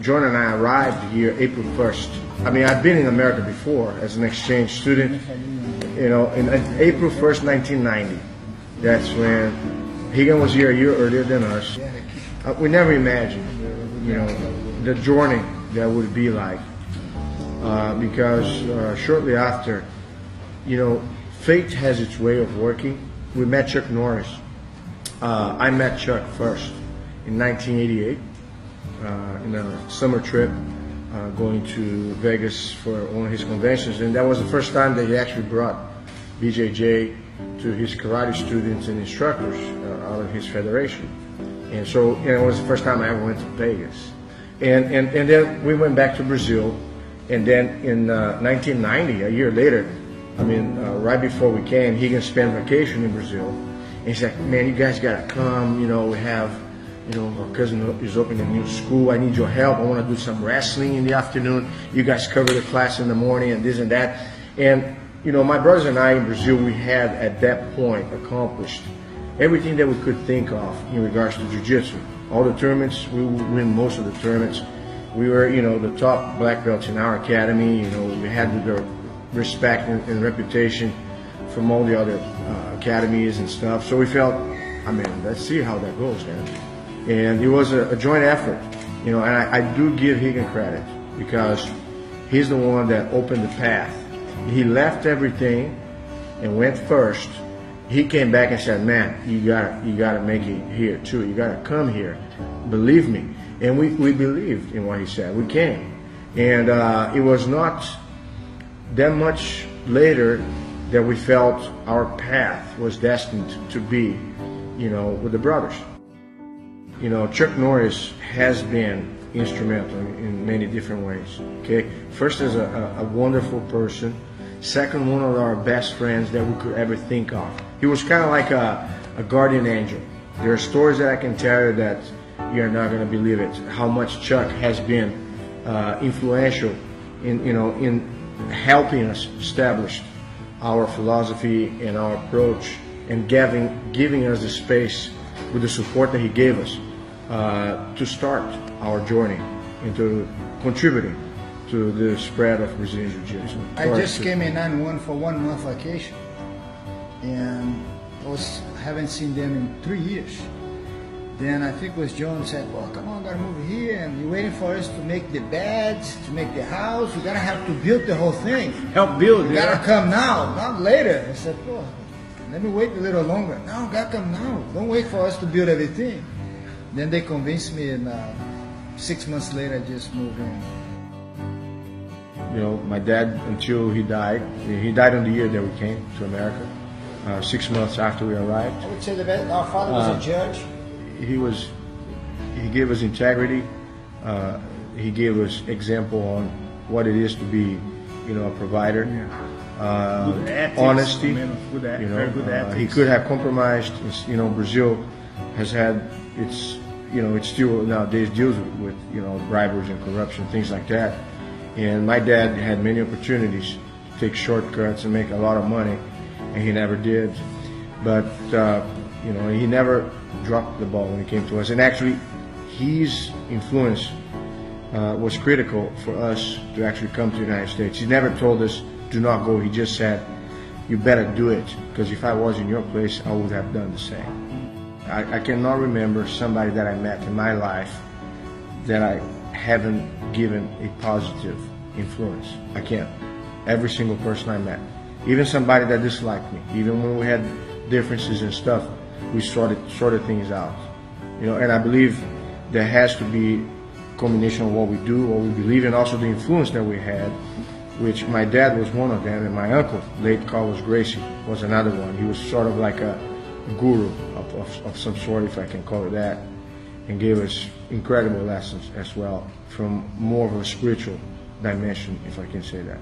John and I arrived here April 1st. I mean, I've been in America before as an exchange student, in April 1st, 1990. That's when Higgin was here a year earlier than us. We never imagined, the journey that would be like, because shortly after, fate has its way of working. We met Chuck Norris. I met Chuck first in 1988 in a summer trip going to Vegas for one of his conventions, and that was the first time that he actually brought BJJ to his karate students and instructors out of his federation. And so, it was the first time I ever went to Vegas. And then we went back to Brazil, and then in 1990, a year later, right before we came, Higgins spent vacation in Brazil. And he's like, man, you guys gotta come, we have, our cousin is opening a new school, I need your help, I wanna do some wrestling in the afternoon, you guys cover the class in the morning and this and that. And, my brothers and I in Brazil, we had at that point accomplished everything that we could think of in regards to jiu-jitsu. All the tournaments, we would win most of the tournaments. We were, the top black belts in our academy, we had the respect and reputation from all the other academies and stuff. So we felt, let's see how that goes, man. And it was a joint effort, and I do give Higgin credit because he's the one that opened the path. He left everything and went first. He came back and said, man, you gotta make it here too. You gotta come here. Believe me. And we believed in what he said. We came. And it was not that much later that we felt our path was destined to be, with the brothers. Chuck Norris has been instrumental in many different ways. Okay, first as a wonderful person. Second, one of our best friends that we could ever think of. He was kind of like a guardian angel. There are stories that I can tell you that you're not going to believe it. How much Chuck has been influential in helping us establish our philosophy and our approach, and giving us the space with the support that he gave us to start our journey into contributing to the spread of Brazilian Jiu-Jitsu. I just came in 91 for 1 month vacation, and haven't seen them in 3 years. Then I think it was John said, well, come on, gotta move here, and you're waiting for us to make the beds, to make the house, we're gonna have to build the whole thing. Help build, you gotta come now, not later. I said, well, let me wait a little longer. No, gotta come now. Don't wait for us to build everything. Then they convinced me, and 6 months later, I just moved in. My dad, until he died on the year that we came to America, 6 months after we arrived. I would say our father was a judge. He gave us integrity. He gave us example on what it is to be, a provider. Good ethics, honesty. Very good ethics. He could have compromised. Brazil has had it's still nowadays deals with briberies and corruption, things like that. And my dad had many opportunities to take shortcuts and make a lot of money, and he never did. But he never dropped the ball when it came to us. And actually, his influence was critical for us to actually come to the United States. He never told us, do not go. He just said, you better do it, because if I was in your place, I would have done the same. I cannot remember somebody that I met in my life that I haven't given a positive influence. I can't. Every single person I met, even somebody that disliked me, even when we had differences and stuff, we sorted things out. And I believe there has to be a combination of what we do, what we believe, and also the influence that we had, which my dad was one of them, and my uncle, late Carlos Gracie, was another one. He was sort of like a guru of some sort, if I can call it that, and gave us incredible lessons as well from more of a spiritual dimension, if I can say that.